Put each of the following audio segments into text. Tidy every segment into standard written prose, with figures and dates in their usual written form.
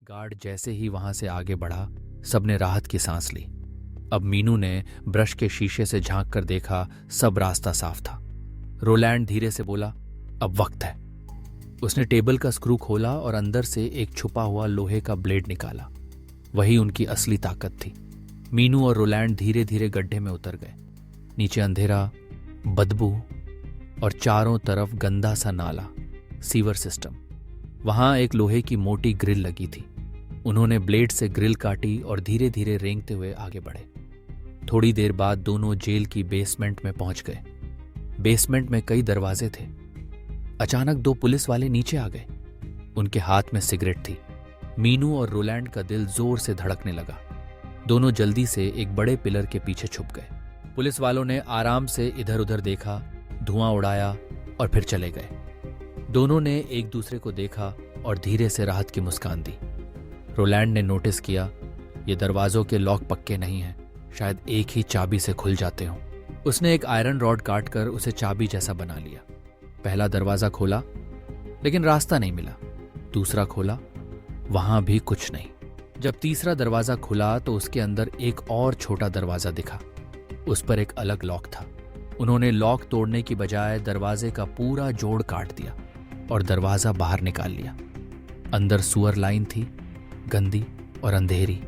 Guard जैसे ही वहां से आगे बढ़ा, सबने राहत की सांस ली। अब मीनू ने ब्रश के शीशे से झांक कर देखा, सब रास्ता साफ था। रोलैंड धीरे से बोला, अब वक्त है। उसने टेबल का स्क्रू खोला और अंदर से एक छुपा हुआ लोहे का ब्लेड निकाला। वही उनकी असली ताकत थी। मीनू और रोलैंड धीरे धीरे गड्ढे में उतर गए। नीचे अंधेरा, बदबू और चारों तरफ गंदा सा नाला, सीवर सिस्टम। वहां एक लोहे की मोटी ग्रिल लगी थी। उन्होंने ब्लेड से ग्रिल काटी और धीरे धीरे रेंगते हुए आगे बढ़े। थोड़ी देर बाद दोनों जेल की बेसमेंट में पहुंच गए। बेसमेंट में कई दरवाजे थे। अचानक दो पुलिस वाले नीचे आ गए। उनके हाथ में सिगरेट थी। मीनू और रोलैंड का दिल जोर से धड़कने लगा। दोनों जल्दी से एक बड़े पिलर के पीछे छुप गए। पुलिस वालों ने आराम से इधर उधर देखा, धुआं उड़ाया और फिर चले गए। दोनों ने एक दूसरे को देखा और धीरे से राहत की मुस्कान दी। रोलैंड ने नोटिस किया, ये दरवाजों के लॉक पक्के नहीं हैं, शायद एक ही चाबी से खुल जाते हों। उसने एक आयरन रॉड काटकर उसे चाबी जैसा बना लिया। पहला दरवाजा खोला, लेकिन रास्ता नहीं मिला। दूसरा खोला, वहां भी कुछ नहीं। जब तीसरा दरवाजा खुला तो उसके अंदर एक और छोटा दरवाजा दिखा। उस पर एक अलग लॉक था। उन्होंने लॉक तोड़ने की बजाय दरवाजे का पूरा जोड़ काट दिया और दरवाजा बाहर निकाल लिया। अंदर सुअर लाइन थी, गंदी और अंधेरी,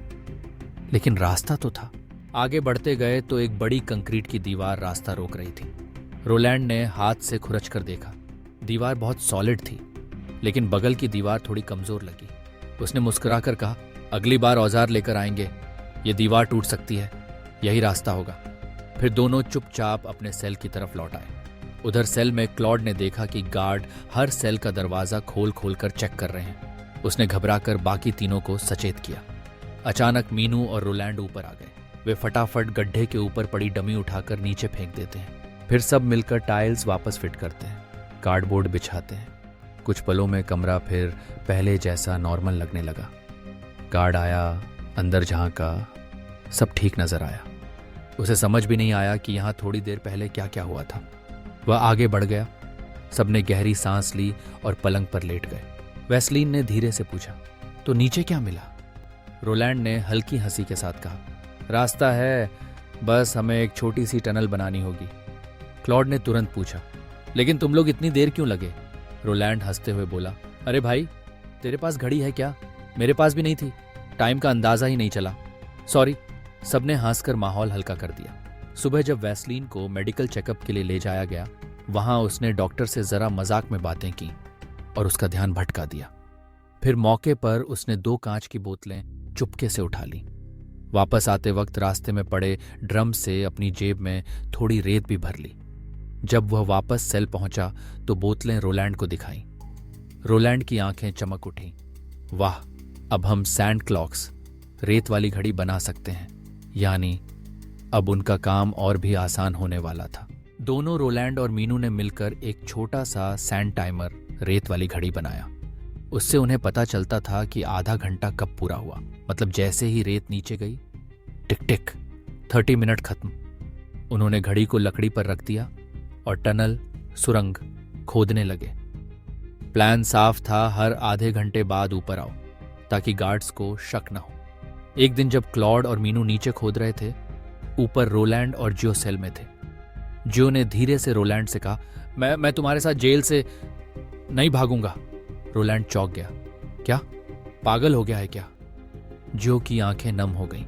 लेकिन रास्ता तो था। आगे बढ़ते गए तो एक बड़ी कंक्रीट की दीवार रास्ता रोक रही थी। रोलैंड ने हाथ से खुरच कर देखा। दीवार बहुत सॉलिड थी, लेकिन बगल की दीवार थोड़ी कमजोर लगी। उसने मुस्कुराकर कहा, अगली बार औजार लेकर आएंगे, ये दीवार टूट सकती है, यही रास्ता होगा। फिर दोनों चुपचाप अपने सेल की तरफ लौट आए। उधर सेल में क्लॉड ने देखा कि गार्ड हर सेल का दरवाजा खोल खोल कर चेक कर रहे हैं। उसने घबराकर बाकी तीनों को सचेत किया। अचानक मीनू और रोलैंड ऊपर आ गए। वे फटाफट गड्ढे के ऊपर पड़ी डमी उठाकर नीचे फेंक देते हैं। फिर सब मिलकर टाइल्स वापस फिट करते हैं, कार्डबोर्ड बिछाते हैं। कुछ पलों में कमरा फिर पहले जैसा नॉर्मल लगने लगा। गार्ड आया, अंदर झांका, सब ठीक नजर आया। उसे समझ भी नहीं आया कि यहाँ थोड़ी देर पहले क्या क्या हुआ था। वह आगे बढ़ गया। सबने गहरी सांस ली और पलंग पर लेट गए। वेस्लीन ने धीरे से पूछा, तो नीचे क्या मिला? रोलैंड ने हल्की हंसी के साथ कहा, रास्ता है, बस हमें एक छोटी सी टनल बनानी होगी। क्लॉड ने तुरंत पूछा, लेकिन तुम लोग इतनी देर क्यों लगे? रोलैंड हंसते हुए बोला, अरे भाई, तेरे पास घड़ी है क्या? मेरे पास भी नहीं थी, टाइम का अंदाजा ही नहीं चला, सॉरी। सबने हंसकर माहौल हल्का कर दिया। सुबह जब वेस्लीन को मेडिकल चेकअप के लिए ले जाया गया, वहां उसने डॉक्टर से जरा मजाक में बातें की और उसका ध्यान भटका दिया। फिर मौके पर उसने 2 कांच की बोतलें चुपके से उठा ली। वापस आते वक्त रास्ते में पड़े ड्रम से अपनी जेब में थोड़ी रेत भी भर ली। जब वह वापस सेल पहुंचा तो बोतलें रोलैंड को दिखाई। रोलैंड की आंखें चमक उठी। वाह, अब हम सैंड क्लॉक्स, रेत वाली घड़ी बना सकते हैं। यानी अब उनका काम और भी आसान होने वाला था। दोनों रोलैंड और मीनू ने मिलकर एक छोटा सा सैंड टाइमर, रेत वाली घड़ी बनाया। उससे उन्हें पता चलता था कि आधा घंटा कब पूरा हुआ। मतलब जैसे ही रेत नीचे गई, टिक टिक, 30 मिनट खत्म। उन्होंने घड़ी को लकड़ी पर रख दिया और टनल, सुरंग खोदने लगे। प्लान साफ था, हर आधे घंटे बाद ऊपर आओ, ताकि गार्ड्स को शक न हो। एक दिन जब क्लॉड और मीनू नीचे खोद रहे थे, ऊपर रोलैंड और जियो सेल में थे। जियो ने धीरे से रोलैंड से कहा, मैं तुम्हारे साथ जेल से नहीं भागूंगा। रोलैंड चौंक गया। क्या, पागल हो गया है क्या? जियो की आंखें नम हो गईं।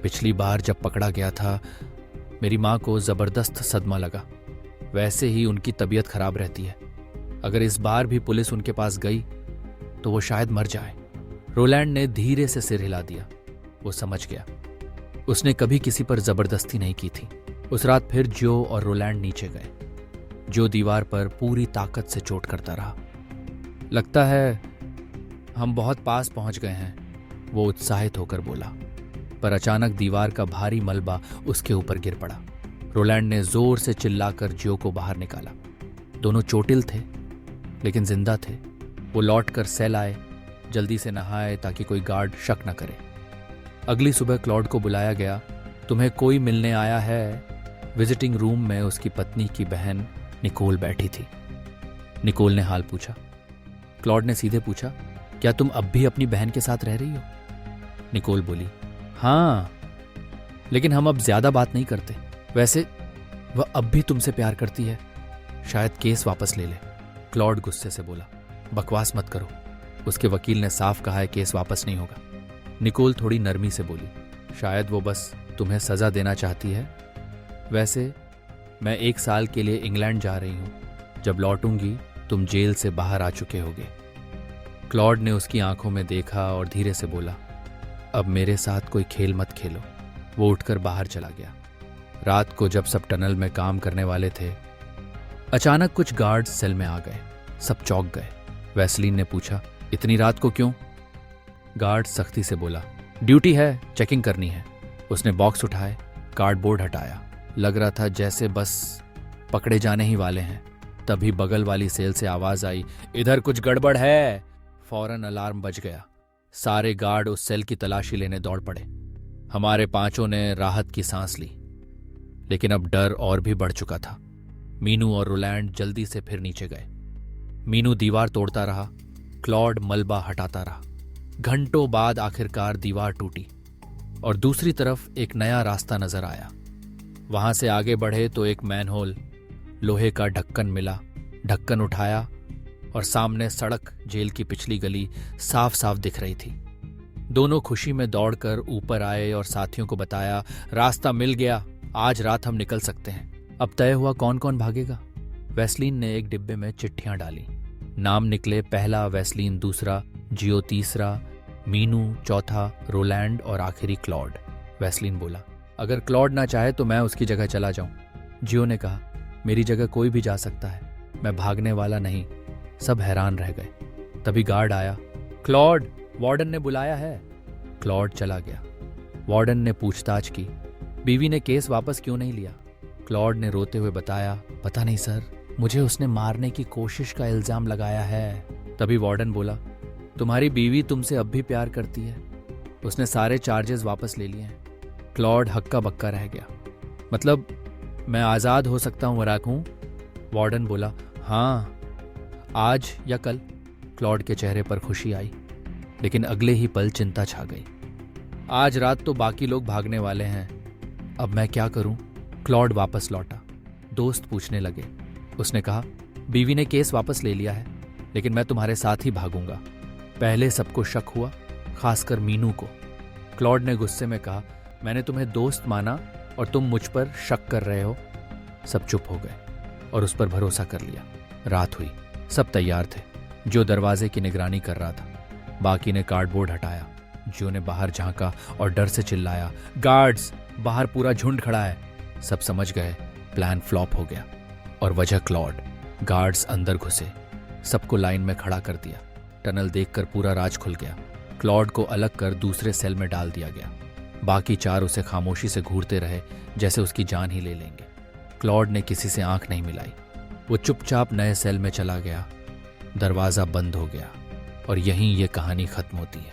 पिछली बार जब पकड़ा गया था, मेरी मां को जबरदस्त सदमा लगा। वैसे ही उनकी तबीयत खराब रहती है। अगर इस बार भी पुलिस उनके पास गई तो वो शायद मर जाए। रोलैंड ने धीरे से सिर हिला दिया। वो समझ गया। उसने कभी किसी पर जबरदस्ती नहीं की थी। उस रात फिर जो और रोलैंड नीचे गए। जो दीवार पर पूरी ताकत से चोट करता रहा। लगता है हम बहुत पास पहुंच गए हैं, वो उत्साहित होकर बोला। पर अचानक दीवार का भारी मलबा उसके ऊपर गिर पड़ा। रोलैंड ने जोर से चिल्लाकर जियो को बाहर निकाला। दोनों चोटिल थे, लेकिन जिंदा थे। वो लौटकर सेल आए, जल्दी से नहाए ताकि कोई गार्ड शक न करे। अगली सुबह क्लॉड को बुलाया गया। तुम्हें कोई मिलने आया है? विजिटिंग रूम में उसकी पत्नी की बहन निकोल बैठी थी। निकोल ने हाल पूछा। क्लॉड ने सीधे पूछा, क्या तुम अब भी अपनी बहन के साथ रह रही हो? निकोल बोली, हाँ, लेकिन हम अब ज्यादा बात नहीं करते। वैसे वह अब भी तुमसे प्यार करती है, शायद केस वापस ले ले। क्लॉड गुस्से से बोला, बकवास मत करो, उसके वकील ने साफ कहा है केस वापस नहीं होगा। निकोल थोड़ी नरमी से बोली, शायद वो बस तुम्हें सजा देना चाहती है। वैसे मैं 1 साल के लिए इंग्लैंड जा रही हूं, जब लौटूंगी तुम जेल से बाहर आ चुके होगे। क्लॉड ने उसकी आंखों में देखा और धीरे से बोला, अब मेरे साथ कोई खेल मत खेलो। वो उठकर बाहर चला गया। रात को जब सब टनल में काम करने वाले थे, अचानक कुछ गार्ड्स सेल में आ गए। सब चौंक गए। वेस्लीन ने पूछा, इतनी रात को क्यों? गार्ड सख्ती से बोला, ड्यूटी है, चेकिंग करनी है। उसने बॉक्स उठाए, कार्डबोर्ड हटाया। लग रहा था जैसे बस पकड़े जाने ही वाले हैं। तभी बगल वाली सेल से आवाज आई, इधर कुछ गड़बड़ है। फौरन अलार्म बज गया। सारे गार्ड उस सेल की तलाशी लेने दौड़ पड़े। हमारे 5 ने राहत की सांस ली, लेकिन अब डर और भी बढ़ चुका था। मीनू और रोलैंड जल्दी से फिर नीचे गए। मीनू दीवार तोड़ता रहा, क्लॉड मलबा हटाता रहा। घंटों बाद आखिरकार दीवार टूटी और दूसरी तरफ एक नया रास्ता नजर आया। वहां से आगे बढ़े तो एक मैनहोल, लोहे का ढक्कन मिला। ढक्कन उठाया और सामने सड़क, जेल की पिछली गली साफ साफ दिख रही थी। दोनों खुशी में दौड़कर ऊपर आए और साथियों को बताया, रास्ता मिल गया, आज रात हम निकल सकते हैं। अब तय हुआ कौन कौन भागेगा। वेस्लीन ने एक डिब्बे में चिट्ठियां डाली। नाम निकले, पहला वेस्लीन, दूसरा जियो, तीसरा मीनू, चौथा रोलैंड और आखिरी क्लॉड। वेस्लीन बोला, अगर क्लॉड ना चाहे तो मैं उसकी जगह चला जाऊं। जियो ने कहा, मेरी जगह कोई भी जा सकता है, मैं भागने वाला नहीं। सब हैरान रह गए। तभी गार्ड आया, क्लॉड, वार्डन ने बुलाया है। क्लॉड चला गया। वार्डन ने पूछताछ की, बीवी ने केस वापस क्यों नहीं लिया? क्लॉड ने रोते हुए बताया, पता नहीं सर, मुझे उसने मारने की कोशिश का इल्जाम लगाया है। तभी वार्डन बोला, तुम्हारी बीवी तुमसे अब भी प्यार करती है, उसने सारे चार्जेस वापस ले लिए हैं। क्लॉड हक्का बक्का रह गया। मतलब मैं आजाद हो सकता हूं वराकूं? वार्डन बोला, हाँ, आज या कल। क्लॉड के चेहरे पर खुशी आई, लेकिन अगले ही पल चिंता छा गई। आज रात तो बाकी लोग भागने वाले हैं, अब मैं क्या करूं? क्लॉड वापस लौटा। दोस्त पूछने लगे। उसने कहा, बीवी ने केस वापस ले लिया है, लेकिन मैं तुम्हारे साथ ही भागूंगा। पहले सबको शक हुआ, खासकर मीनू को। क्लॉड ने गुस्से में कहा, मैंने तुम्हें दोस्त माना और तुम मुझ पर शक कर रहे हो। सब चुप हो गए और उस पर भरोसा कर लिया। रात हुई, सब तैयार थे। जो दरवाजे की निगरानी कर रहा था, बाकी ने कार्डबोर्ड हटाया। जो ने बाहर झांका और डर से चिल्लाया, गार्ड्स, बाहर पूरा झुंड खड़ा है। सब समझ गए प्लान फ्लॉप हो गया, और वजह क्लॉड। गार्ड्स अंदर घुसे, सबको लाइन में खड़ा कर दिया। टनल देखकर पूरा राज खुल गया। क्लॉड को अलग कर दूसरे सेल में डाल दिया गया। बाकी 4 उसे खामोशी से घूरते रहे, जैसे उसकी जान ही ले लेंगे। क्लॉड ने किसी से आंख नहीं मिलाई। वो चुपचाप नए सेल में चला गया। दरवाजा बंद हो गया और यहीं ये कहानी खत्म होती है।